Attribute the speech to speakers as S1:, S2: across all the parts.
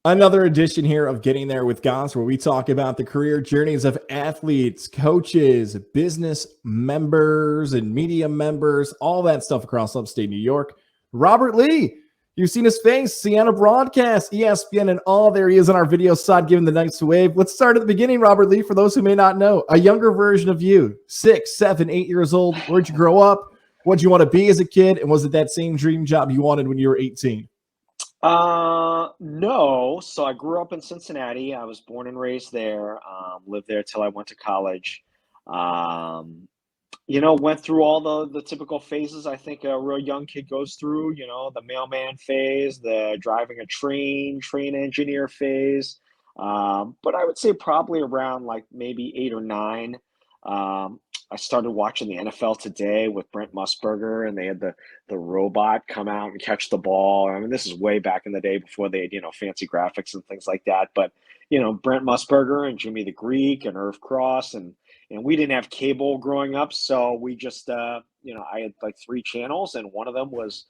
S1: Another edition here of Getting There with Goss, where we talk about the career journeys of athletes, coaches, business members, and media members, all that stuff across upstate New York. Robert Lee, you've seen his face, Siena Broadcast, ESPN, and all. There he is on our video side giving the nice wave. Let's start at the beginning, Robert Lee, for those who may not know. A younger version of you, 6, 7, 8 years old. Where'd you grow up? What'd you want to be as a kid? And was it that same dream job you wanted when you were 18?
S2: No. So I grew up in Cincinnati. I was born and raised there. Lived there till I went to college. Um, went through all the typical phases I think a real young kid goes through. The mailman phase, the driving a train engineer phase. But I would say probably around like maybe 8 or 9. I started watching the NFL Today with Brent Musburger, and they had the robot come out and catch the ball. I mean, this is way back in the day before they had, fancy graphics and things like that. But, Brent Musburger and Jimmy the Greek and Irv Cross, and we didn't have cable growing up. So we just, I had like 3 channels, and one of them was,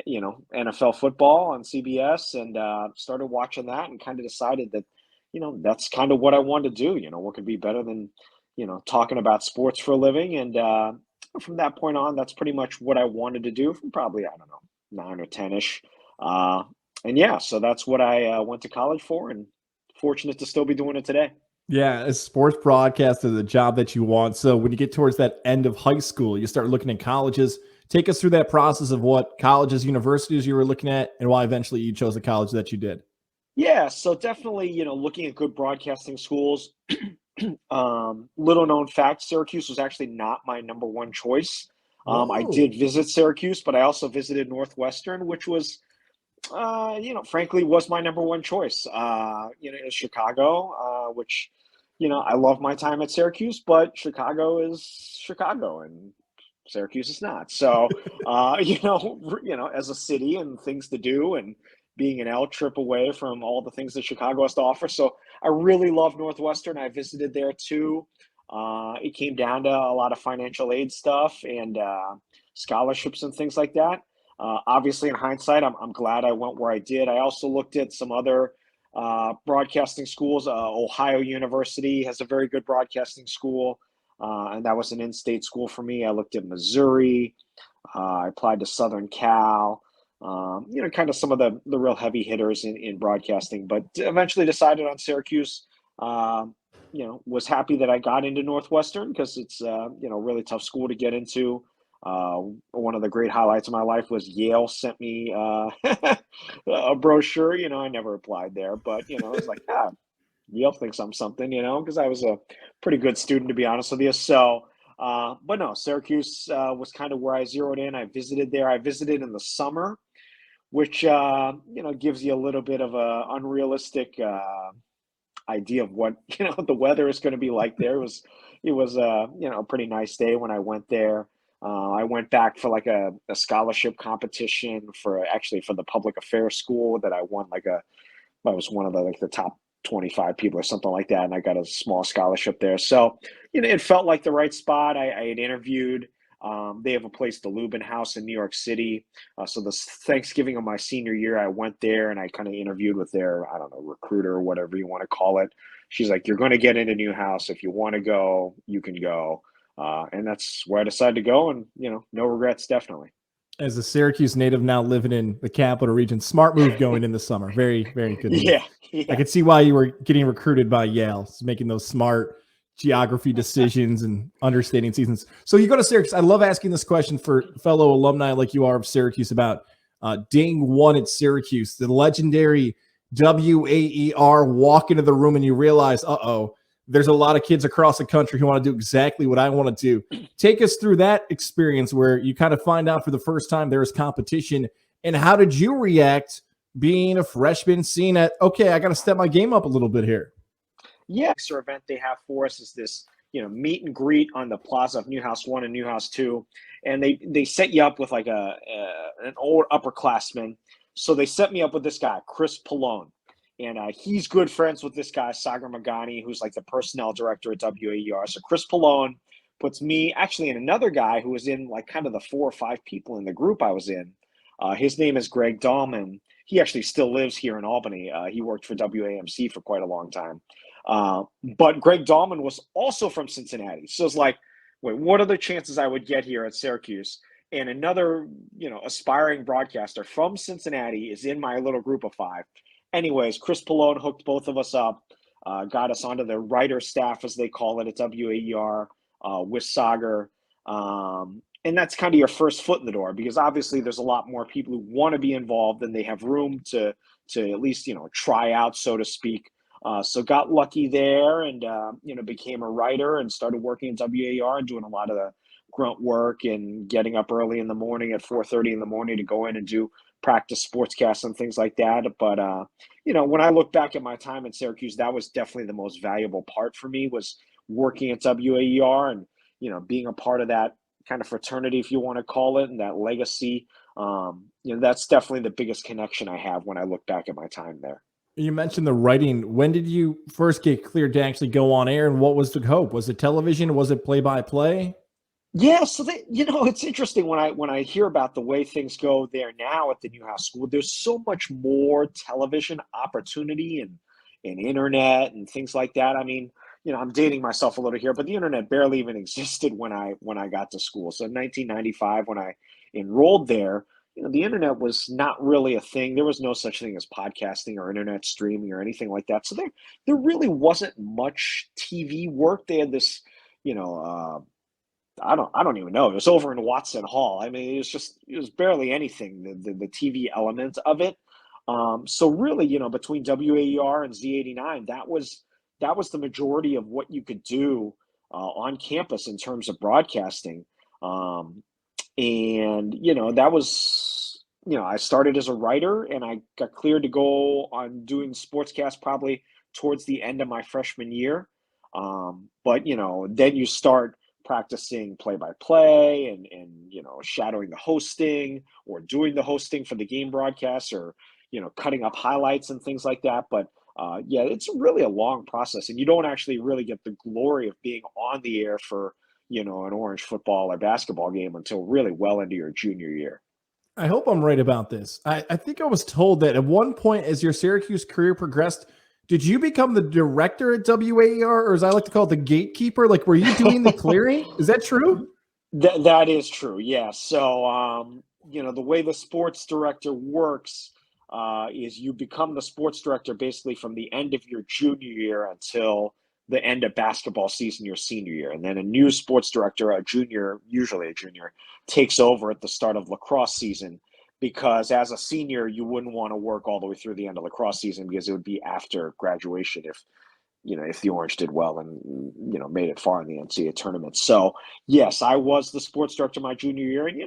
S2: NFL football on CBS, and started watching that and kind of decided that, that's kind of what I wanted to do. What could be better than, talking about sports for a living. And from that point on, that's pretty much what I wanted to do from probably, I don't know, 9 or 10-ish. And yeah, so that's what I went to college for, and fortunate to still be doing it today.
S1: Yeah, a sports broadcast is the job that you want. So when you get towards that end of high school, you start looking at colleges. Take us through that process of what colleges, universities you were looking at, and why eventually you chose the college that you did.
S2: Yeah, so definitely, looking at good broadcasting schools. Little known fact, Syracuse was actually not my number one choice. I
S1: Whoa.
S2: did visit Syracuse, but I also visited Northwestern, which was, frankly, was my number one choice. Is Chicago, which, I love my time at Syracuse, but Chicago is Chicago, and Syracuse is not. So, as a city and things to do, and being an L trip away from all the things that Chicago has to offer. So I really love Northwestern. I visited there too. It came down to a lot of financial aid stuff and scholarships and things like that. Obviously, in hindsight, I'm glad I went where I did. I also looked at some other broadcasting schools. Ohio University has a very good broadcasting school, and that was an in-state school for me. I looked at Missouri. I applied to Southern Cal. Kind of some of the real heavy hitters in broadcasting, but eventually decided on Syracuse. Was happy that I got into Northwestern because it's, really tough school to get into. One of the great highlights of my life was Yale sent me a brochure. I never applied there, but, it was like, Yale thinks I'm something, because I was a pretty good student, to be honest with you. So, but no, Syracuse was kind of where I zeroed in. I visited there. I visited in the summer, which gives you a little bit of a unrealistic idea of what the weather is going to be like there. It was a pretty nice day when I went there. I went back for like a scholarship competition for the public affairs school that I won. I was one of the top 25 people or something like that, and I got a small scholarship there. So it felt like the right spot. I had interviewed. They have a place, the Lubin House in New York City. So this Thanksgiving of my senior year, I went there and I kind of interviewed with their, I don't know, recruiter or whatever you want to call it. She's like, "You're going to get into Newhouse. If you want to go, you can go." And that's where I decided to go, and no regrets, definitely.
S1: As a Syracuse native now living in the capital region, smart move going in the summer. Very, very good move.
S2: Yeah.
S1: I could see why you were getting recruited by Yale, making those smart geography decisions and understanding seasons. So you go to Syracuse. I love asking this question for fellow alumni like you are of Syracuse about day one at Syracuse, the legendary WAER walk into the room and you realize, there's a lot of kids across the country who want to do exactly what I want to do. Take us through that experience where you kind of find out for the first time there is competition, and how did you react being a freshman, seeing that, okay, I got to step my game up a little bit here?
S2: Yeah, extra event they have for us is this, meet and greet on the plaza of Newhouse 1 and Newhouse 2. And they set you up with like an old upperclassman. So they set me up with this guy, Chris Pallone. And he's good friends with this guy, Sagar Magani, who's like the personnel director at WAER. So Chris Pallone puts me actually and another guy who was in like kind of the 4 or 5 people in the group I was in. His name is Greg Dahlman. he actually still lives here in Albany. He worked for WAMC for quite a long time. But Greg Dahlman was also from Cincinnati. So it's like, wait, what are the chances I would get here at Syracuse? And another, aspiring broadcaster from Cincinnati is in my little group of 5. Anyways, Chris Pallone hooked both of us up, got us onto the writer staff, as they call it, at WAER, with Sagar. And that's kind of your first foot in the door, because obviously there's a lot more people who want to be involved and they have room to at least, try out, so to speak. So got lucky there and, became a writer and started working at WAER and doing a lot of the grunt work and getting up early in the morning at 4:30 in the morning to go in and do practice sportscasts and things like that. But, when I look back at my time in Syracuse, that was definitely the most valuable part for me, was working at WAER and, being a part of that kind of fraternity, if you want to call it, and that legacy. That's definitely the biggest connection I have when I look back at my time there.
S1: You mentioned the writing. When did you first get cleared to actually go on air, and what was the hope? Was it television? Was it play-by-play?
S2: Yeah, so it's interesting when I hear about the way things go there now at the Newhouse School. There's so much more television opportunity and internet and things like that. I mean, I'm dating myself a little here, but the internet barely even existed when I got to school. So in 1995, when I enrolled there, the internet was not really a thing. There was no such thing as podcasting or internet streaming or anything like that. So there really wasn't much TV work. They had this, I don't even know. It was over in Watson Hall. I mean, it was barely anything, the TV element of it. So really, between WAER and Z89, that was the majority of what you could do on campus in terms of broadcasting. And that was, I started as a writer and I got cleared to go on doing sportscast probably towards the end of my freshman year. But then you start practicing play-by-play and shadowing the hosting or doing the hosting for the game broadcasts, or cutting up highlights and things like that. But it's really a long process, and you don't actually really get the glory of being on the air for an Orange football or basketball game until really well into your junior year.
S1: I hope I'm right about this. I think I was told that at one point, as your Syracuse career progressed, did you become the director at WAER, or as I like to call it, the gatekeeper? Like, were you doing the clearing? Is that true?
S2: That is true, yeah. So, the way the sports director works is you become the sports director basically from the end of your junior year until the end of basketball season your senior year. And then a new sports director, usually a junior, takes over at the start of lacrosse season, because as a senior, you wouldn't want to work all the way through the end of lacrosse season, because it would be after graduation if the Orange did well and made it far in the NCAA tournament. So yes, I was the sports director my junior year, and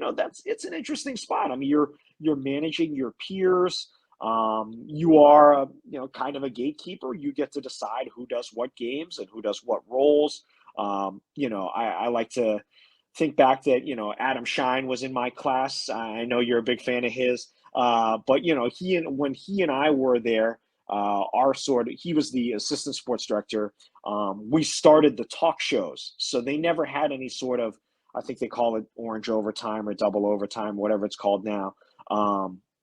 S2: it's an interesting spot. I mean, you're managing your peers. You are kind of a gatekeeper. You get to decide who does what games and who does what roles. I like to think back that Adam Shine was in my class. I know you're a big fan of his, but when he and I were there, he was the assistant sports director. We started the talk shows, so they never had any sort of, I think they call it orange overtime or double overtime, whatever it's called now.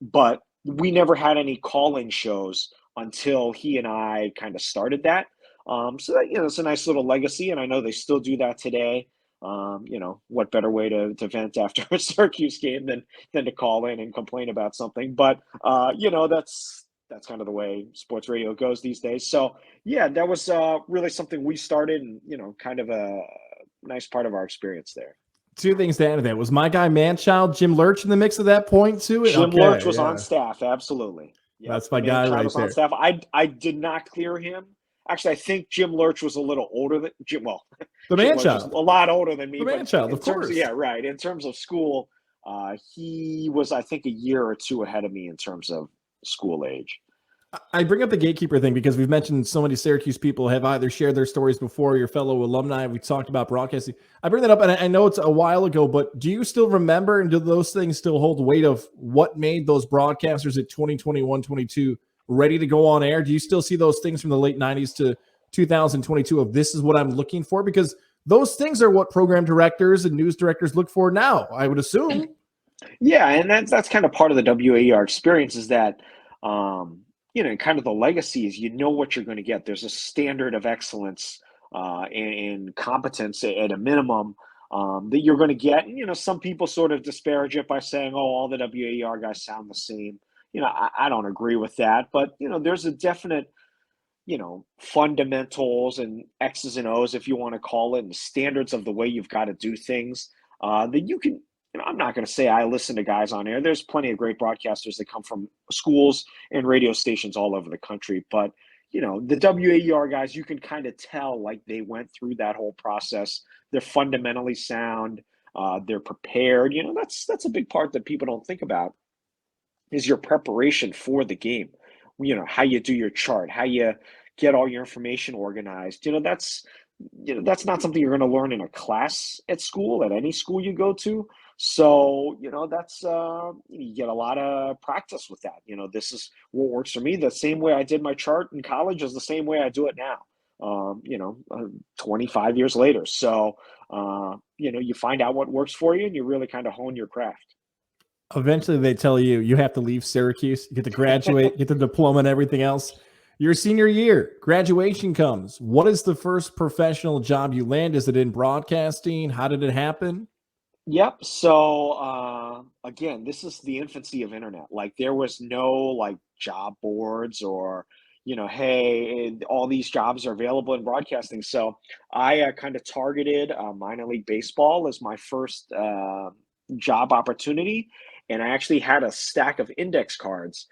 S2: But we never had any call-in shows until he and I kind of started that. So that, it's a nice little legacy, and I know they still do that today. What better way to vent after a Syracuse game than to call in and complain about something. But, that's kind of the way sports radio goes these days. So yeah, that was really something we started, and, kind of a nice part of our experience there.
S1: Two things to add to that. Was my guy Manchild, Jim Lurch, in the mix at that point too?
S2: Jim Lurch was on staff. Absolutely.
S1: Yep. That's my guy right
S2: was
S1: there.
S2: On staff. I did not clear him. Actually, I think Jim Lurch was a little older than Jim. Well,
S1: the Manchild,
S2: a lot older than me.
S1: The Manchild, of course.
S2: Yeah, right. In terms of school, he was, I think, a year or two ahead of me in terms of school age.
S1: I bring up the gatekeeper thing because we've mentioned so many Syracuse people have either shared their stories before, your fellow alumni. We talked about broadcasting. I bring that up, and I know it's a while ago, but do you still remember, and do those things still hold weight of what made those broadcasters at 2021, 22 ready to go on air? Do you still see those things from the late 90s to 2022 of this is what I'm looking for? Because those things are what program directors and news directors look for now, I would assume.
S2: Yeah, and that's kind of part of the WAER experience, is that You know, kind of the legacy is, you know, what you're going to get. There's a standard of excellence and competence at a minimum that you're going to get. And, you know, some people sort of disparage it by saying, oh, all the WAER guys sound the same. You know, I don't agree with that, but, you know, there's a definite, you know, fundamentals and X's and O's, if you want to call it, and standards of the way you've got to do things that you can. You know, I'm not going to say I listen to guys on air. There's plenty of great broadcasters that come from schools and radio stations all over the country. But, you know, the WAER guys, you can kind of tell like they went through that whole process. They're fundamentally sound. They're prepared. You know, that's a big part that people don't think about is your preparation for the game. You know, how you do your chart, how you get all your information organized. You know, that's not something you're going to learn in a class at school, at any school you go to. So, you know, that's you get a lot of practice with that. You know, this is what works for me. The same way I did my chart in college is the same way I do it now. 25 years later. So, you know, you find out what works for you and you really kind of hone your craft.
S1: Eventually, they tell you you have to leave Syracuse, you get to graduate, get the diploma and everything else. Your senior year, graduation comes. What is the first professional job you land? Is it in broadcasting? How did it happen?
S2: Yep. So again, this is the infancy of internet. Like there was no like job boards or, you know, hey, all these jobs are available in broadcasting. So I kind of targeted minor league baseball as my first job opportunity, and I actually had a stack of index cards.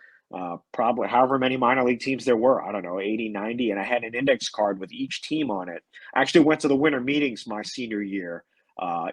S2: Probably however many minor league teams there were, I don't know, 80, 90, and I had an index card with each team on it. I actually went to the winter meetings my senior year.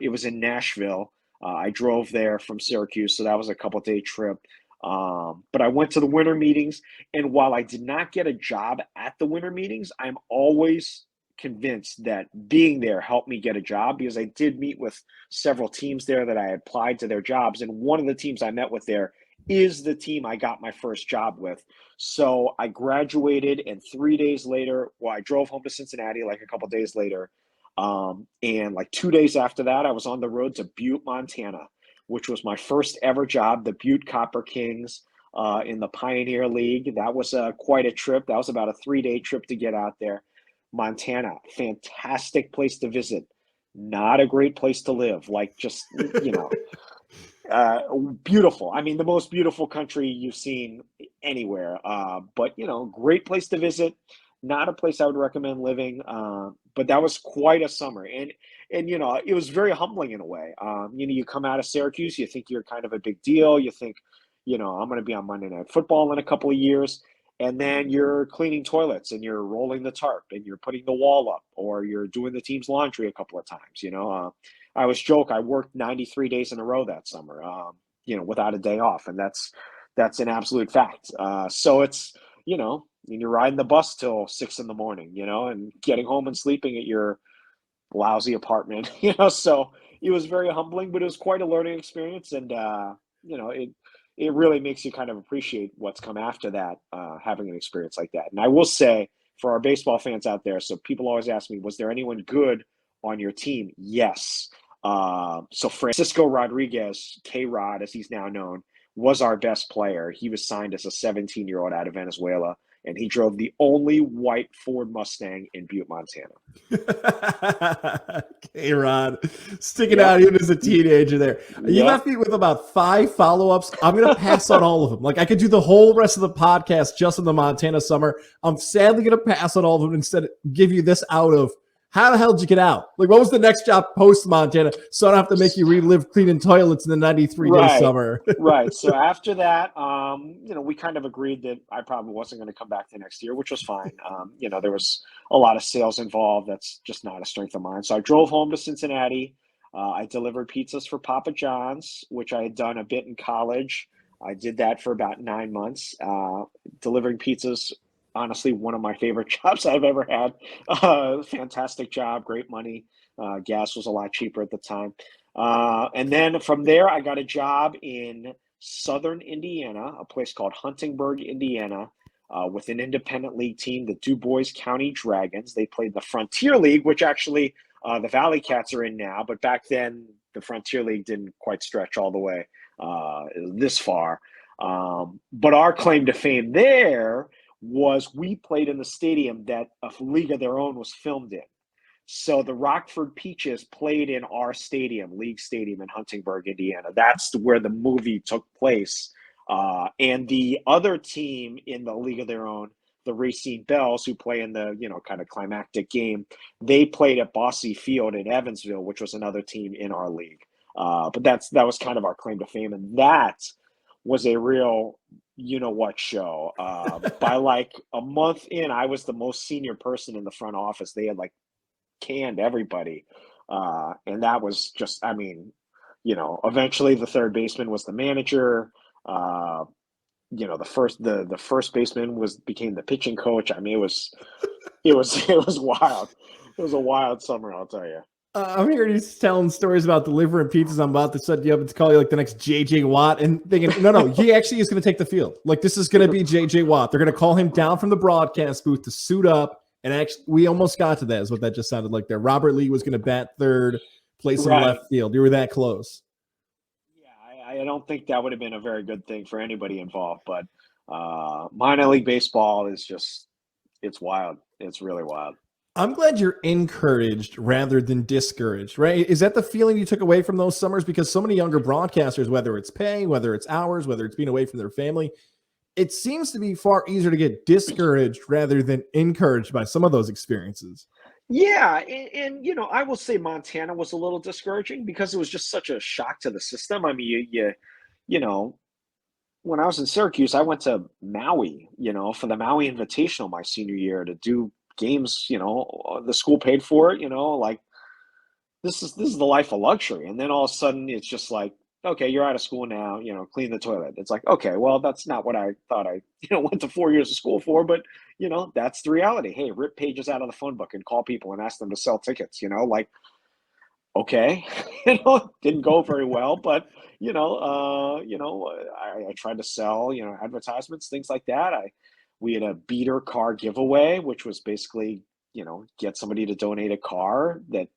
S2: It was in Nashville. I drove there from Syracuse, so that was a couple-day trip. But I went to the winter meetings, and while I did not get a job at the winter meetings, I'm always convinced that being there helped me get a job because I did meet with several teams there that I applied to their jobs, and one of the teams I met with there is the team I got my first job with. So I graduated, and 3 days later, well, I drove home to Cincinnati like a couple days later. And like 2 days after that, I was on the road to Butte, Montana, which was my first ever job, the Butte Copper Kings in the Pioneer League. That was quite a trip. That was about a 3-day trip to get out there. Montana, fantastic place to visit. Not a great place to live. Like just, you know, beautiful. I mean, the most beautiful country you've seen anywhere. But you know, great place to visit. Not a place I would recommend living. But that was quite a summer, and you know, it was very humbling in a way. You know, you come out of Syracuse, you think you're kind of a big deal. You think, you know, I'm going to be on Monday Night Football in a couple of years, and then you're cleaning toilets and you're rolling the tarp and you're putting the wall up or you're doing the team's laundry a couple of times. You know, I always joke I worked 93 days in a row that summer, you know, without a day off, and that's an absolute fact. So it's, you know, and you're riding the bus till 6 in the morning, you know, and getting home and sleeping at your lousy apartment, you know. So it was very humbling, but it was quite a learning experience, and you know, it really makes you kind of appreciate what's come after that, having an experience like that. And I will say, for our baseball fans out there, so people always ask me, was there anyone good on your team? Yes. So Francisco Rodriguez, K-Rod, as he's now known, was our best player. He was signed as a 17-year-old out of Venezuela, and he drove the only white Ford Mustang in Butte, Montana.
S1: K-Rod, sticking out even as a teenager there. You left me with about 5 follow-ups. I'm going to pass on all of them. Like I could do the whole rest of the podcast just in the Montana summer. I'm sadly going to pass on all of them, instead give you this out of, how the hell did you get out? Like, what was the next job post Montana? So I don't have to make you relive cleaning toilets in the 93-day summer.
S2: Right. So after that, you know, we kind of agreed that I probably wasn't going to come back the next year, which was fine. You know, there was a lot of sales involved. That's just not a strength of mine. So I drove home to Cincinnati. I delivered pizzas for Papa John's, which I had done a bit in college. I did that for about 9 months. Delivering pizzas, honestly, one of my favorite jobs I've ever had. Fantastic job, great money. Gas was a lot cheaper at the time. And then from there, I got a job in southern Indiana, a place called Huntingburg, Indiana, with an independent league team, the Du Bois County Dragons. They played the Frontier League, which actually the Valley Cats are in now. But back then, the Frontier League didn't quite stretch all the way this far. But our claim to fame there was we played in the stadium that a League of Their Own was filmed in. So the Rockford Peaches played in our stadium, League Stadium in Huntingburg, Indiana. That's where the movie took place. And the other team in the League of Their Own, the Racine Bells, who play in the, kind of climactic game, they played at Bosse Field in Evansville, which was another team in our league. But that was kind of our claim to fame. And that was a real what show. By like a month in, I was the most senior person in the front office. They had like canned everybody. And that was just, eventually the third baseman was the manager. The first baseman became the pitching coach. I mean, it was wild. It was a wild summer, I'll tell you.
S1: I'm hearing you telling stories about delivering pizzas. I'm about to set you up and call you like the next JJ Watt, and thinking, no, he actually is going to take the field. Like, this is going to be JJ Watt. They're going to call him down from the broadcast booth to suit up. And actually, we almost got to that, is what that just sounded like there. Robert Lee was going to bat third, play some left field. You were that close.
S2: Yeah, I don't think that would have been a very good thing for anybody involved. But minor league baseball is it's wild. It's really wild.
S1: I'm glad you're encouraged rather than discouraged, right? Is that the feeling you took away from those summers? Because so many younger broadcasters, whether it's pay, whether it's hours, whether it's being away from their family, it seems to be far easier to get discouraged rather than encouraged by some of those experiences.
S2: Yeah, and I will say Montana was a little discouraging because it was just such a shock to the system. I mean, when I was in Syracuse, I went to Maui, for the Maui Invitational my senior year to do games, the school paid for it, like this is the life of luxury. And then all of a sudden it's just like, okay, you're out of school now, clean the toilet. It's like, okay, well, that's not what I thought I, went to 4 years of school for, but that's the reality. Hey, rip pages out of the phone book and call people and ask them to sell tickets, like, okay, didn't go very well, but I tried to sell, advertisements, things like that. We had a beater car giveaway, which was basically, get somebody to donate a car that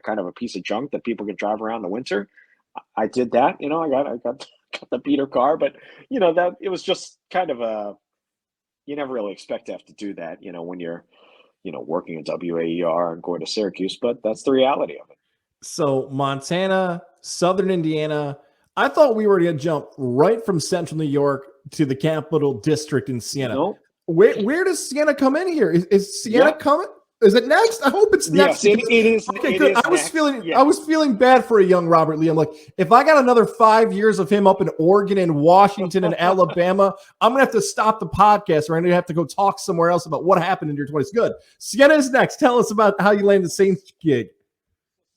S2: kind of a piece of junk that people can drive around in the winter. I did that, I got the beater car, but that it was just kind of you never really expect to have to do that, when you're, working at WAER and going to Syracuse, but that's the reality of it.
S1: So Montana, Southern Indiana, I thought we were going to jump right from Central New York to the Capital District in Siena.
S2: Nope.
S1: Where does Siena come in here? Is Siena coming? Is it next? I hope it's next.
S2: Yes, it is.
S1: Okay, good. I was feeling bad for a young Robert Lee. I'm like, if I got another 5 years of him up in Oregon and Washington and Alabama, I'm gonna have to stop the podcast, or I'm gonna have to go talk somewhere else about what happened in your 20s. Good. Siena is next. Tell us about how you landed the Saints gig.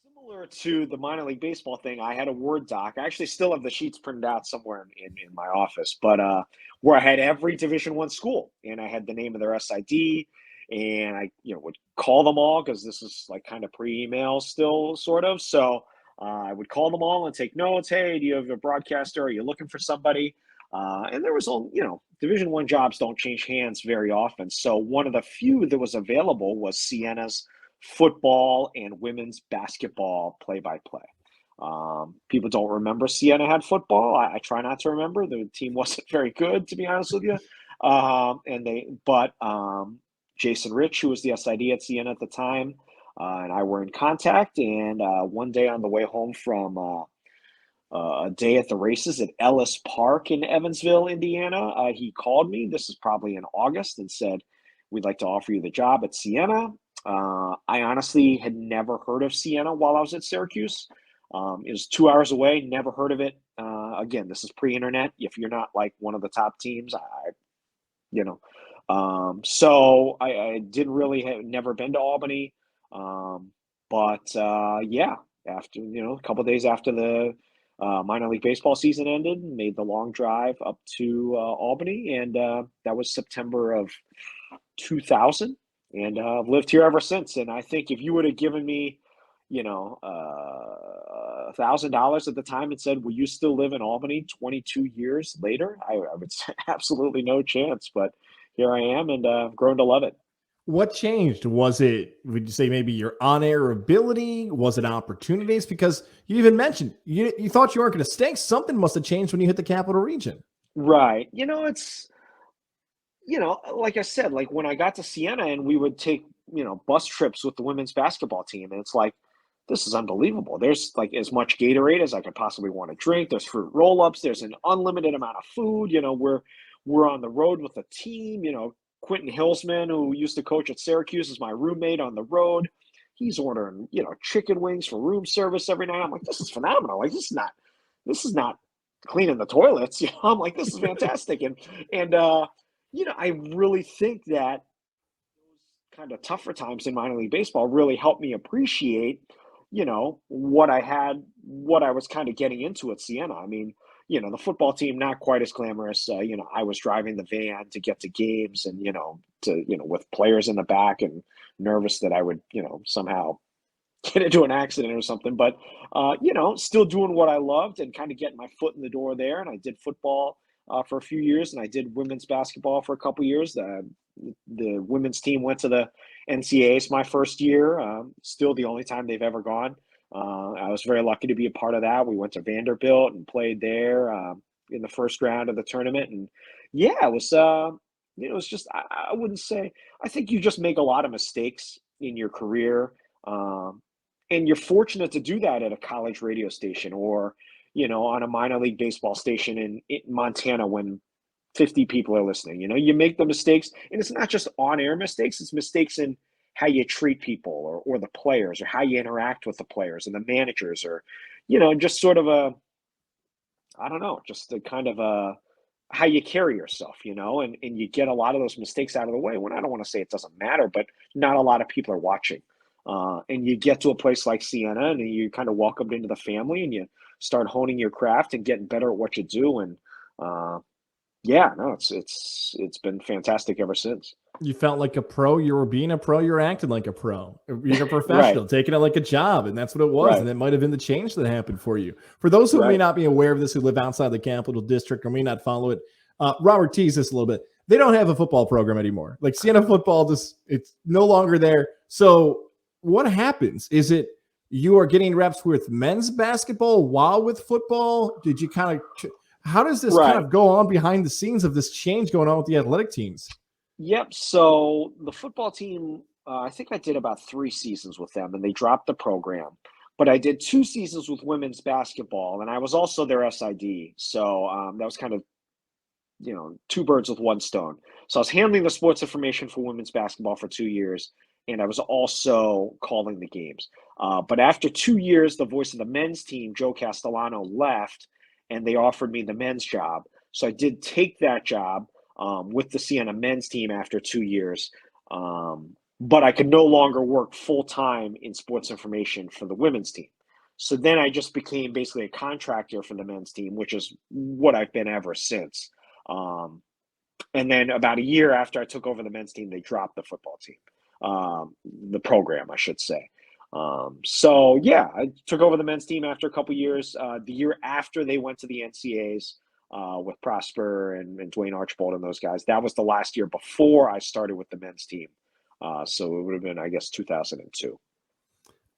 S2: Similar to the minor league baseball thing, I had a Word doc. I actually still have the sheets printed out somewhere in my office, but where I had every Division I school, and I had the name of their SID. And I, would call them all because this is like kind of pre-email still, sort of. So I would call them all and take notes. Hey, do you have a broadcaster? Are you looking for somebody? And there was, Division I jobs don't change hands very often. So one of the few that was available was Siena's football and women's basketball play-by-play. People don't remember Siena had football. I try not to remember. The team wasn't very good, to be honest with you. Jason Rich, who was the SID at Siena at the time, and I were in contact. And one day on the way home from a day at the races at Ellis Park in Evansville, Indiana, he called me. This is probably in August, and said, "We'd like to offer you the job at Siena." I honestly had never heard of Siena while I was at Syracuse. It was 2 hours away. Never heard of it. Again, this is pre-internet. If you're not like one of the top teams, so I didn't really never been to Albany. After, a couple of days after the minor league baseball season ended, made the long drive up to Albany. And that was September of 2000. And I've lived here ever since. And I think if you would have given me, $1,000 at the time and said, "Will you still live in Albany 22 years later?" I would say absolutely no chance. But here I am, and I've grown to love it.
S1: What changed? Would you say maybe your on-air ability? Was it opportunities? Because you even mentioned you thought you weren't going to stay. Something must have changed when you hit the Capital Region.
S2: Right. Like I said, like when I got to Siena and we would take, bus trips with the women's basketball team, and it's like, this is unbelievable. There's like as much Gatorade as I could possibly want to drink. There's fruit roll-ups. There's an unlimited amount of food. We're on the road with a team. Quentin Hillsman, who used to coach at Syracuse, is my roommate on the road. He's ordering, chicken wings for room service every night. I'm like, this is phenomenal. Like this is not cleaning the toilets. I'm like, this is fantastic. And I really think that those kind of tougher times in minor league baseball really helped me appreciate, what I was kind of getting into at Siena. I mean, the football team, not quite as glamorous. I was driving the van to get to games and, with players in the back and nervous that I would, somehow get into an accident or something. But still doing what I loved and kind of getting my foot in the door there. And I did football for a few years, and I did women's basketball for a couple years. The women's team went to the NCAAs my first year. Still the only time they've ever gone. I was very lucky to be a part of that. We went to Vanderbilt and played there in the first round of the tournament. And yeah, it was just I wouldn't say. I think you just make a lot of mistakes in your career. And you're fortunate to do that at a college radio station or, on a minor league baseball station in Montana when 50 people are listening. You make the mistakes, and it's not just on-air mistakes, it's mistakes in how you treat people or the players or how you interact with the players and the managers or, just sort of I don't know, just a kind of how you carry yourself, and you get a lot of those mistakes out of the way when I don't want to say it doesn't matter, but not a lot of people are watching. And you get to a place like Siena and you kind of welcomed into the family and you start honing your craft and getting better at what you do. And yeah, no, it's been fantastic ever since.
S1: You felt like a pro. You were being a pro. You were acting like a pro. Being a
S2: Right,
S1: professional, taking it like a job, and that's what it was.
S2: right,
S1: And it might have been the change that happened for you. For those who may
S2: right.
S1: not be aware of this, who live outside the Capital District or may not follow it, Robert teased this a little bit. They don't have a football program anymore. Like Siena football, it's no longer there. So what happens? Is it you are getting reps with men's basketball while with football? Did you kind of? How does this kind
S2: Right.
S1: of go on behind the scenes of this change going on with the athletic teams?
S2: Yep. So the football team, I think I did about 3 seasons with them, and they dropped the program. But I did 2 seasons with women's basketball, and I was also their SID. So that was kind of two birds with one stone. So I was handling the sports information for women's basketball for 2 years, and I was also calling the games. But after 2 years, the voice of the men's team, Joe Castellano, left, and they offered me the men's job. So I did take that job with the Siena men's team after 2 years. But I could no longer work full time in sports information for the women's team. So then I just became basically a contractor for the men's team, which is what I've been ever since. Um, and then about a year after I took over the men's team, they dropped the football team, the program, I should say. So yeah, I took over the men's team after a couple years. The year after they went to the NCAAs with Prosper and Dwayne Archbold and those guys, that was the last year before I started with the men's team. So it would have been, I guess, 2002.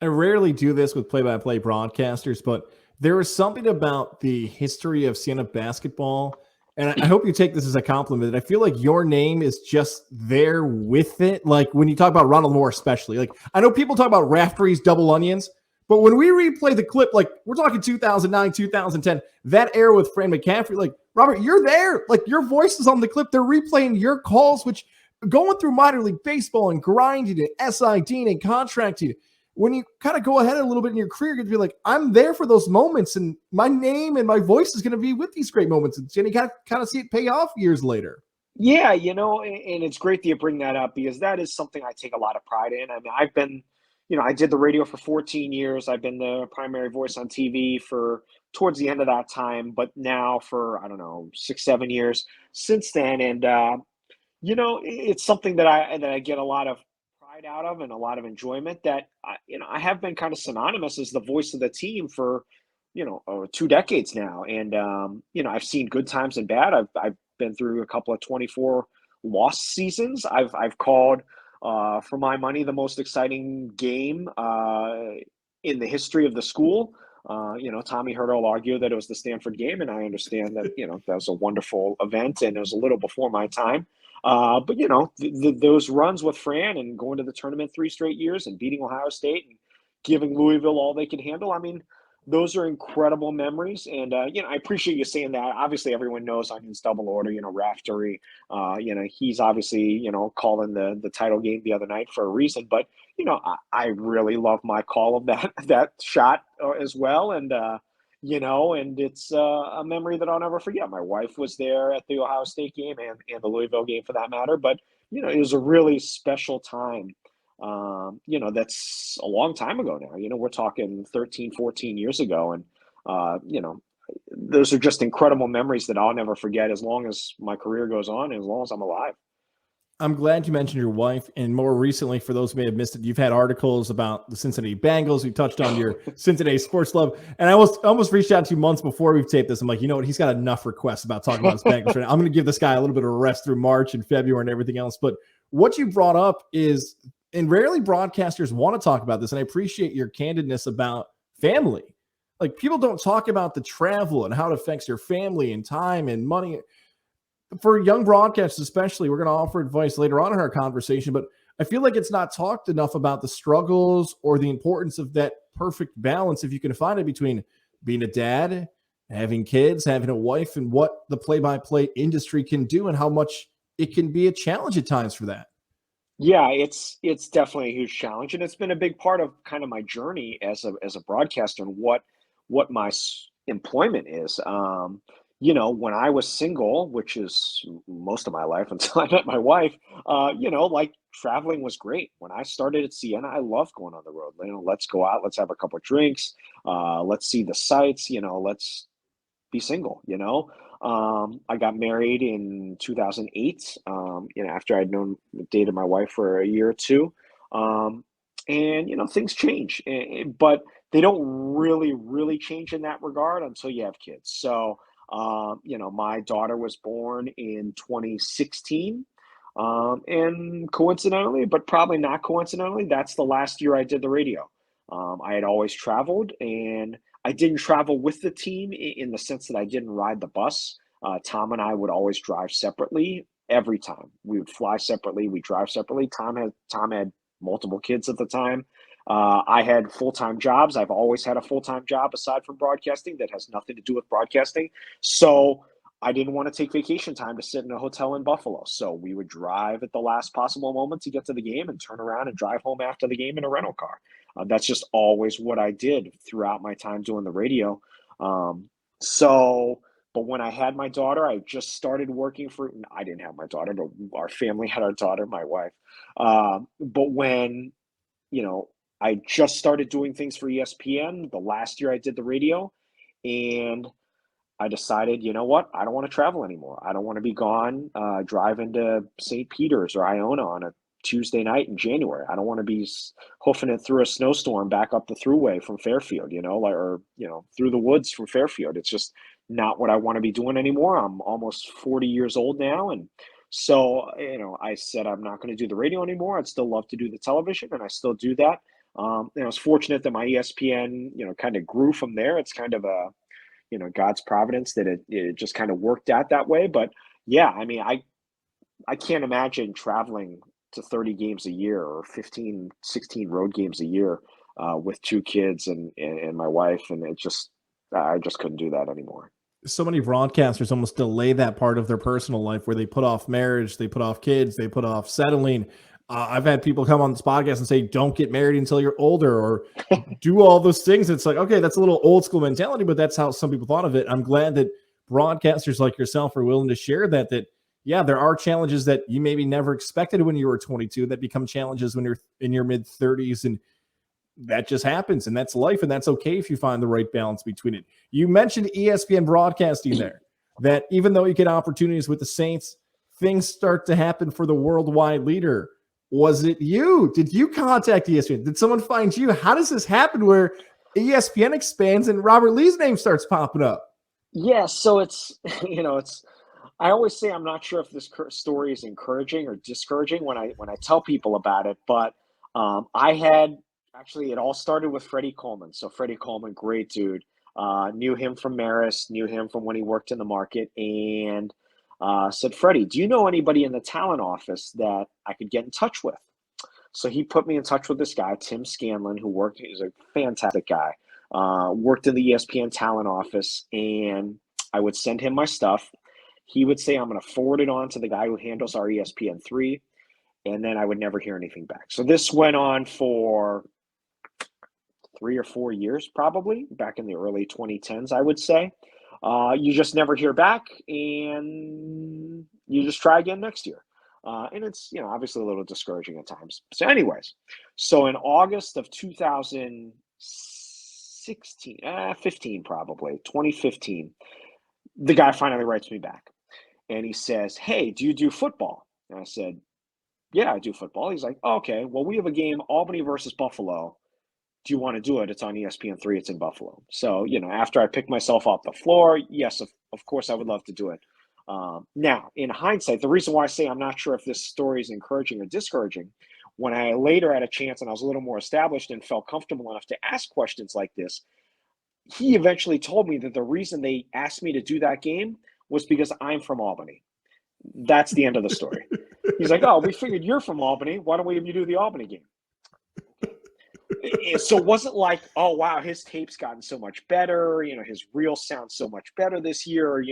S1: I rarely do this with play-by-play broadcasters, but there is something about the history of Siena basketball, and I hope you take this as a compliment. I feel like your name is just there with it. Like when you talk about Ronald Moore, especially. Like I know people talk about Raftery's double onions, but when we replay the clip, like we're talking 2009, 2010, that era with Fran McCaffrey, like Robert, you're there. Like your voice is on the clip. They're replaying your calls, which going through minor league baseball and grinding and SIDing and contracting, when you kind of go ahead a little bit in your career, you're going to be like, I'm there for those moments, and my name and my voice is going to be with these great moments. And you kind of see it pay off years later.
S2: Yeah, and it's great that you bring that up because that is something I take a lot of pride in. I mean, I've been, I did the radio for 14 years. I've been the primary voice on TV for towards the end of that time, but now for, I don't know, 6, 7 years since then. And, it's something that I get a lot of pride out of and a lot of enjoyment that, I have been kind of synonymous as the voice of the team for, 2 decades now. And, I've seen good times and bad. I've been through a couple of 24 loss seasons. I've called, for my money, the most exciting game in the history of the school. Tommy Hurdle will argue that it was the Stanford game, and I understand that, that was a wonderful event and it was a little before my time. But those runs with Fran and going to the tournament 3 straight years and beating Ohio State and giving Louisville all they could handle. I mean, those are incredible memories. And, I appreciate you saying that. Obviously, everyone knows Onions double order, Raftery, he's obviously, calling the title game the other night for a reason. But, I really love my call of that shot as well. And, and it's a memory that I'll never forget. My wife was there at the Ohio State game and the Louisville game for that matter. But, it was a really special time. That's a long time ago now. We're talking 13, 14 years ago. And, those are just incredible memories that I'll never forget as long as my career goes on and as long as I'm alive.
S1: I'm glad you mentioned your wife. And more recently, for those who may have missed it, you've had articles about the Cincinnati Bengals. You touched on your Cincinnati sports love. And I almost reached out to you months before we've taped this. I'm like, you know what? He's got enough requests about talking about his Bengals right now. I'm going to give this guy a little bit of a rest through March and February and everything else. But what you brought up is, and rarely broadcasters want to talk about this, and I appreciate your candidness about family. Like, people don't talk about the travel and how it affects your family and time and money. For young broadcasters especially, we're going to offer advice later on in our conversation, but I feel like it's not talked enough about the struggles or the importance of that perfect balance, if you can find it, between being a dad, having kids, having a wife, and what the play-by-play industry can do and how much it can be a challenge at times for that.
S2: Yeah, it's definitely a huge challenge, and it's been a big part of kind of my journey as a broadcaster and what my employment is. When I was single, which is most of my life until I met my wife, like traveling was great. When I started at Siena, I loved going on the road. Let's go out, let's have a couple of drinks, let's see the sights, let's be single. I got married in 2008, after I'd dated my wife for a year or two. And, things change, but they don't really change in that regard until you have kids. So, my daughter was born in 2016. And coincidentally, but probably not coincidentally, that's the last year I did the radio. I had always traveled, and I didn't travel with the team in the sense that I didn't ride the bus. Tom and I would always drive separately every time. We would fly separately, we drive separately. Tom had multiple kids at the time. I had full-time jobs. I've always had a full-time job aside from broadcasting that has nothing to do with broadcasting. So I didn't want to take vacation time to sit in a hotel in Buffalo. So we would drive at the last possible moment to get to the game and turn around and drive home after the game in a rental car. That's just always what I did throughout my time doing the radio. But when I had my daughter, I just started working I didn't have my daughter, but our family had our daughter, my wife. But when, I just started doing things for ESPN the last year I did the radio, and I decided, you know what? I don't want to travel anymore. I don't want to be gone driving to St. Peter's or Iona on a Tuesday night in January. I don't want to be hoofing it through a snowstorm back up the thruway from Fairfield, through the woods from Fairfield. It's just not what I want to be doing anymore. I'm almost 40 years old now. And so, I said, I'm not going to do the radio anymore. I'd still love to do the television, and I still do that. I was fortunate that my ESPN, kind of grew from there. It's kind of a, God's providence that it just kind of worked out that way. But yeah, I mean, I can't imagine traveling to 30 games a year or 15, 16 road games a year with 2 kids and my wife. And I just couldn't do that anymore.
S1: So many broadcasters almost delay that part of their personal life where they put off marriage, they put off kids, they put off settling. I've had people come on this podcast and say, don't get married until you're older or do all those things. It's like, okay, that's a little old school mentality, but that's how some people thought of it. I'm glad that broadcasters like yourself are willing to share that, yeah, there are challenges that you maybe never expected when you were 22 that become challenges when you're in your mid 30s. And that just happens, and that's life. And that's okay if you find the right balance between it. You mentioned ESPN broadcasting there, that even though you get opportunities with the Saints, things start to happen for the worldwide leader. Was it you? Did you contact ESPN? Did someone find you? How does this happen where ESPN expands and Robert Lee's name starts popping up?
S2: Yeah, so it's, I always say I'm not sure if this story is encouraging or discouraging when I tell people about it, but I had Actually, it all started with Freddie Coleman. So Freddie Coleman, great dude. Knew him from Marist, knew him from when he worked in the market, and said, Freddie, do you know anybody in the talent office that I could get in touch with? So he put me in touch with this guy, Tim Scanlon, who worked, he's a fantastic guy, worked in the ESPN talent office, and I would send him my stuff. He would say, I'm going to forward it on to the guy who handles our ESPN3, and then I would never hear anything back. So this went on for 3 or 4 years, probably back in the early 2010s, I would say. You just never hear back, and you just try again next year. And it's, obviously a little discouraging at times. So anyways, so in August of 2016, 15 probably, 2015, the guy finally writes me back. And he says, hey, do you do football? And I said, yeah, I do football. He's like, oh, okay, well, we have a game, Albany versus Buffalo. Do you want to do it? It's on ESPN3. It's in Buffalo. So, after I picked myself off the floor, yes, of course, I would love to do it. Now, in hindsight, the reason why I say I'm not sure if this story is encouraging or discouraging, when I later had a chance and I was a little more established and felt comfortable enough to ask questions like this, he eventually told me that the reason they asked me to do that game was because I'm from Albany. That's the end of the story. He's like, oh, we figured you're from Albany. Why don't we have you do the Albany game? So it wasn't like, oh, wow, his tape's gotten so much better. His reel sounds so much better this year.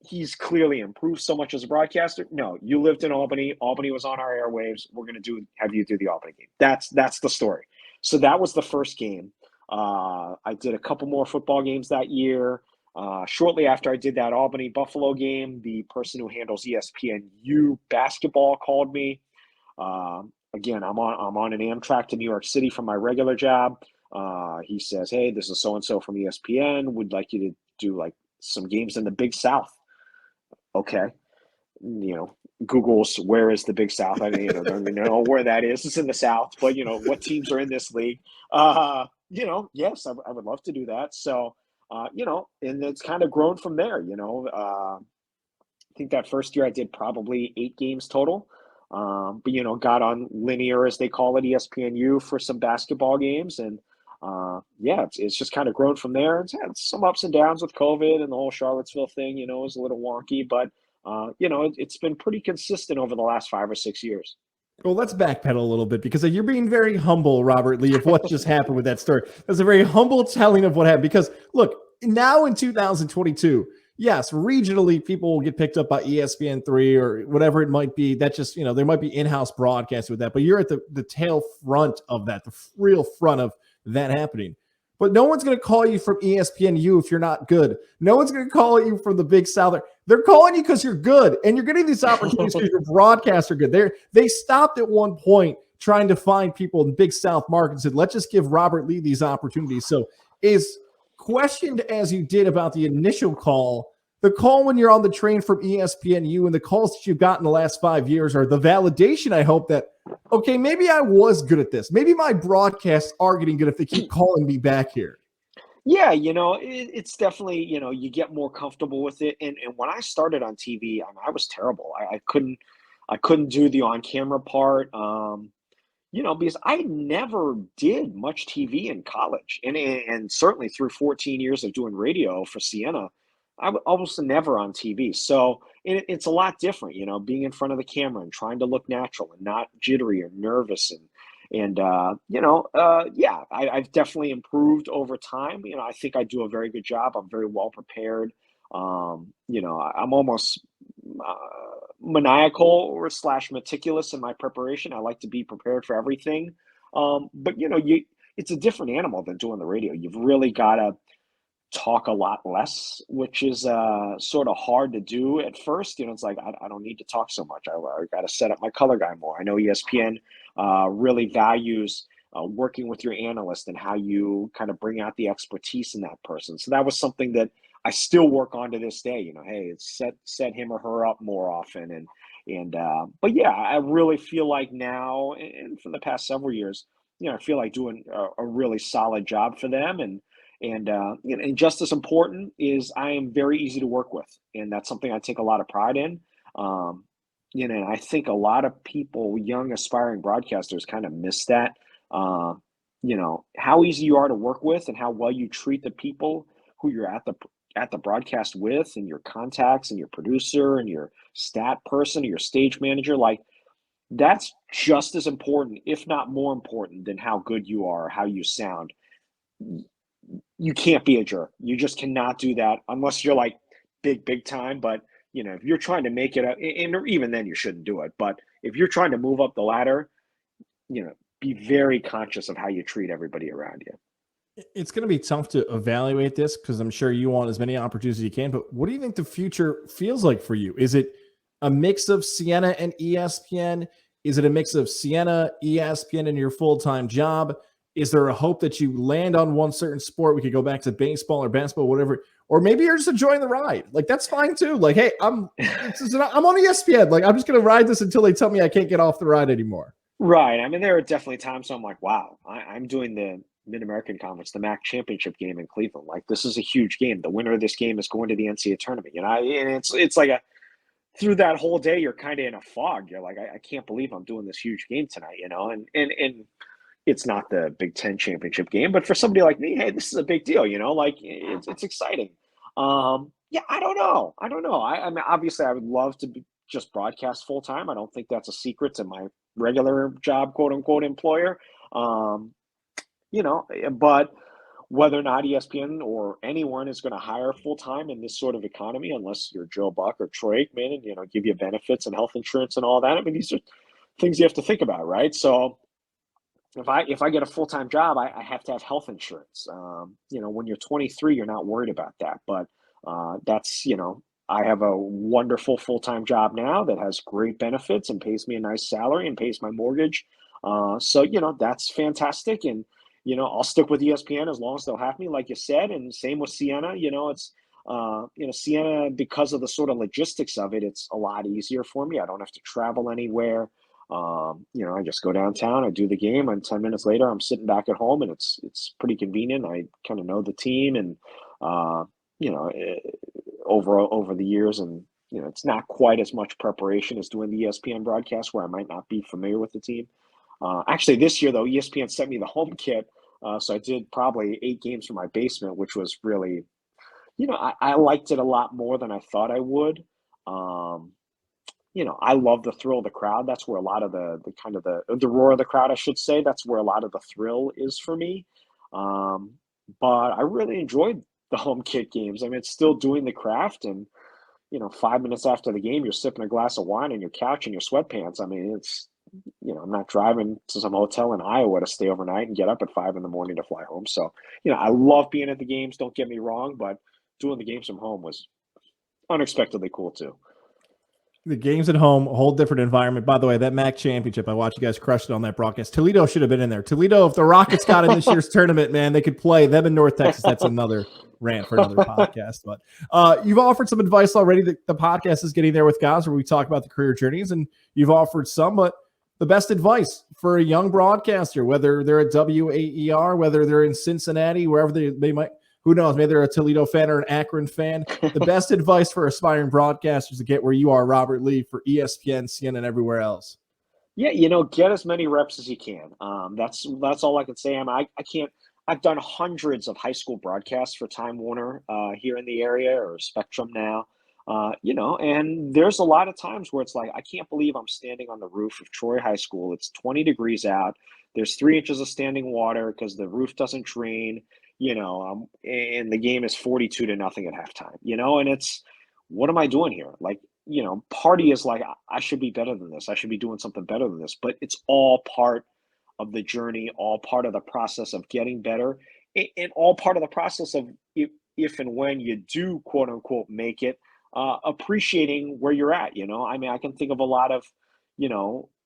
S2: He's clearly improved so much as a broadcaster. No, you lived in Albany. Albany was on our airwaves. We're going to have you do the Albany game. That's the story. So that was the first game. I did a couple more football games that year. Shortly after I did that Albany Buffalo game, the person who handles ESPNU basketball called me. Again, I'm on an Amtrak to New York City from my regular job. He says, hey, this is so-and-so from ESPN. Would like you to do like some games in the Big South. Okay. Google's where is the Big South? I mean, don't even know where that is. It's in the South, but what teams are in this league? Yes, I would love to do that. So, and it's kind of grown from there. I think that first year I did probably 8 games total. But got on linear, as they call it, ESPNU for some basketball games, and it's just kind of grown from there. It's had some ups and downs with COVID and the whole Charlottesville thing. Was a little wonky, but it's been pretty consistent over the last 5 or 6 years.
S1: Well, let's backpedal a little bit because you're being very humble, Robert Lee, of what just happened with that story. That's a very humble telling of what happened because, look, now in 2022, yes, regionally, people will get picked up by ESPN3 or whatever it might be. That just, there might be in-house broadcasts with that, but you're at the tail front of that, the real front of that happening. But no one's going to call you from ESPNU if you're not good. No one's going to call you from the Big South. They're calling you because you're good, and you're getting these opportunities because your broadcasts are good. They stopped at one point trying to find people in Big South market and said, let's just give Robert Lee these opportunities. So is questioned as you did about the initial call, the call when you're on the train from ESPNU and the calls that you've gotten the last 5 years are the validation, I hope, that, okay, maybe I was good at this. Maybe my broadcasts are getting good if they keep calling me back here.
S2: Yeah, it's definitely, you get more comfortable with it. And when I started on TV, I was terrible. I couldn't do the on-camera part. Because I never did much TV in college, and certainly through 14 years of doing radio for Siena, I was almost never on TV. So it's a lot different, being in front of the camera and trying to look natural and not jittery or nervous. I've definitely improved over time. I think I do a very good job. I'm very well prepared. I'm almost maniacal or / meticulous in my preparation. I like to be prepared for everything. But it's a different animal than doing the radio. You've really got to talk a lot less, which is sort of hard to do at first. It's like, I don't need to talk so much. I got to set up my color guy more. I know ESPN really values working with your analyst and how you kind of bring out the expertise in that person. So that was something that I still work on to this day. Hey, it's set him or her up more often. But yeah, I really feel like now, and for the past several years, I feel like doing a really solid job for them. And just as important is I am very easy to work with, and that's something I take a lot of pride in. I think a lot of people, young aspiring broadcasters, kind of miss that. how easy you are to work with and how well you treat the people who you're at the broadcast with, and your contacts and your producer and your stat person or your stage manager. Like, that's just as important, if not more important, than how good you are, how you sound. You can't be a jerk. You just cannot do that unless you're like big time. But if you're trying to make it, and even then you shouldn't do it. But if you're trying to move up the ladder, be very conscious of how you treat everybody around you.
S1: It's going to be tough to evaluate this because I'm sure you want as many opportunities as you can. But what do you think the future feels like for you? Is it a mix of Siena and ESPN? Is it a mix of Siena, ESPN, and your full-time job? Is there a hope that you land on one certain sport? We could go back to baseball or basketball, whatever. Or maybe you're just enjoying the ride. Like, that's fine too. Like, hey, I'm on ESPN. Like, I'm just going to ride this until they tell me I can't get off the ride anymore.
S2: Right. I mean, there are definitely times I'm like, wow, I'm doing the Mid-American Conference, the MAC championship game in Cleveland. Like, this is a huge game. The winner of this game is going to the NCAA tournament. And it's like through that whole day, you're kind of in a fog. You're like, I can't believe I'm doing this huge game tonight, and it's not the Big Ten championship game, but for somebody like me, hey, this is a big deal, like it's exciting. Yeah, I don't know. I mean, obviously I would love to just broadcast full time. I don't think that's a secret to my regular job, quote unquote, employer. But whether or not ESPN or anyone is going to hire full time in this sort of economy, unless you're Joe Buck or Troy Aikman, and give you benefits and health insurance and all that. I mean, these are things you have to think about, right? So if I get a full time job, I have to have health insurance. When you're 23, you're not worried about that, but that's I have a wonderful full time job now that has great benefits and pays me a nice salary and pays my mortgage. So that's fantastic, and I'll stick with ESPN as long as they'll have me, like you said, and same with Siena. It's Siena, because of the sort of logistics of it, it's a lot easier for me. I don't have to travel anywhere. I just go downtown, I do the game, and 10 minutes later, I'm sitting back at home, and it's pretty convenient. I kind of know the team, and over the years, and it's not quite as much preparation as doing the ESPN broadcast, where I might not be familiar with the team. Actually, this year though, ESPN sent me the home kit, so I did probably 8 games from my basement, which was really, I liked it a lot more than I thought I would. I love the thrill of the crowd. That's where a lot of the kind of the roar of the crowd, I should say. That's where a lot of the thrill is for me. But I really enjoyed the home kit games. I mean, it's still doing the craft, and 5 minutes after the game, you're sipping a glass of wine on your couch in your sweatpants. I mean, it's I'm not driving to some hotel in Iowa to stay overnight and get up at 5 a.m. to fly home. So, I love being at the games. Don't get me wrong, but doing the games from home was unexpectedly cool too.
S1: The games at home, a whole different environment. By the way, that MAC championship, I watched you guys crush it on that broadcast. Toledo should have been in there. Toledo, if the Rockets got in this year's tournament, man, they could play them in North Texas. That's another rant for another podcast. But you've offered some advice already. The podcast is getting there with guys where we talk about the career journeys, and you've offered some, but the best advice for a young broadcaster, whether they're at WAER, whether they're in Cincinnati, wherever they might, who knows, maybe they're a Toledo fan or an Akron fan. The best advice for aspiring broadcasters to get where you are, Robert Lee, for ESPN, CNN, and everywhere else.
S2: Yeah, get as many reps as you can. That's all I can say. I can't. I've done hundreds of high school broadcasts for Time Warner here in the area, or Spectrum now. And there's a lot of times where it's like, I can't believe I'm standing on the roof of Troy High School. It's 20 degrees out. There's 3 inches of standing water because the roof doesn't drain. And the game is 42-0 at halftime. And it's, what am I doing here? Like, party is like, I should be better than this. I should be doing something better than this. But it's all part of the journey, all part of the process of getting better, and all part of the process of if and when you do, quote unquote, make it, appreciating where you're at. I mean, I can think of a lot of,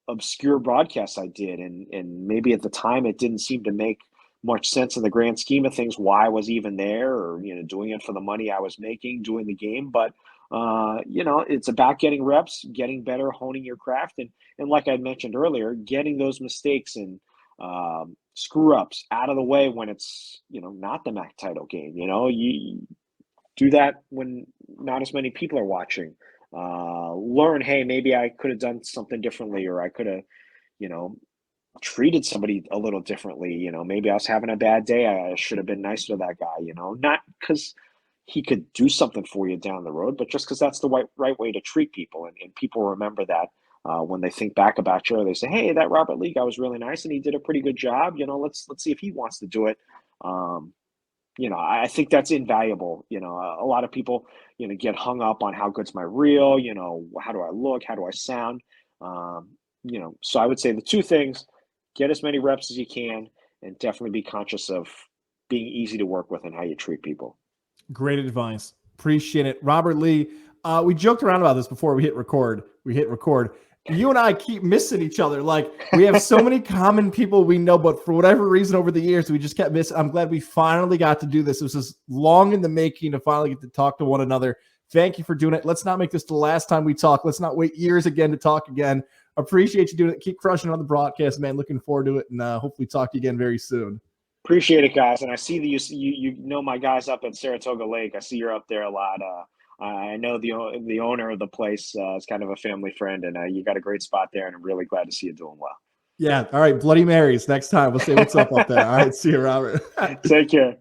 S2: obscure broadcasts I did, and maybe at the time it didn't seem to make much sense in the grand scheme of things why I was even there, or doing it for the money I was making doing the game. But it's about getting reps, getting better, honing your craft, and like I mentioned earlier, getting those mistakes and screw ups out of the way when it's not the MAC title game. You do that when not as many people are watching. Learn, hey, maybe I could have done something differently, or I could have treated somebody a little differently. Maybe I was having a bad day. I should have been nicer to that guy, not because he could do something for you down the road, but just because that's the right way to treat people. And people remember that when they think back about you, they say, hey, that Robert Lee guy was really nice and he did a pretty good job. Let's see if he wants to do it. I think that's invaluable. A lot of people, get hung up on how good's my reel, how do I look, how do I sound? So I would say the two things: get as many reps as you can, and definitely be conscious of being easy to work with and how you treat people.
S1: Great advice. Appreciate it. Robert Lee, we joked around about this before we hit record. You and I keep missing each other. Like, we have so many common people we know, but for whatever reason over the years, we just kept missing. I'm glad we finally got to do this. It was just long in the making to finally get to talk to one another. Thank you for doing it. Let's not make this the last time we talk. Let's not wait years again to talk again. Appreciate you doing it. Keep crushing on the broadcast, man. Looking forward to it, and hopefully talk to you again very soon.
S2: Appreciate it, guys. And I see that you know my guys up at Saratoga Lake. I see you're up there a lot. I know the owner of the place is kind of a family friend, and you got a great spot there, and I'm really glad to see you doing well.
S1: Yeah. All right. Bloody Marys next time. We'll say what's up there. All right. See you, Robert.
S2: Take care.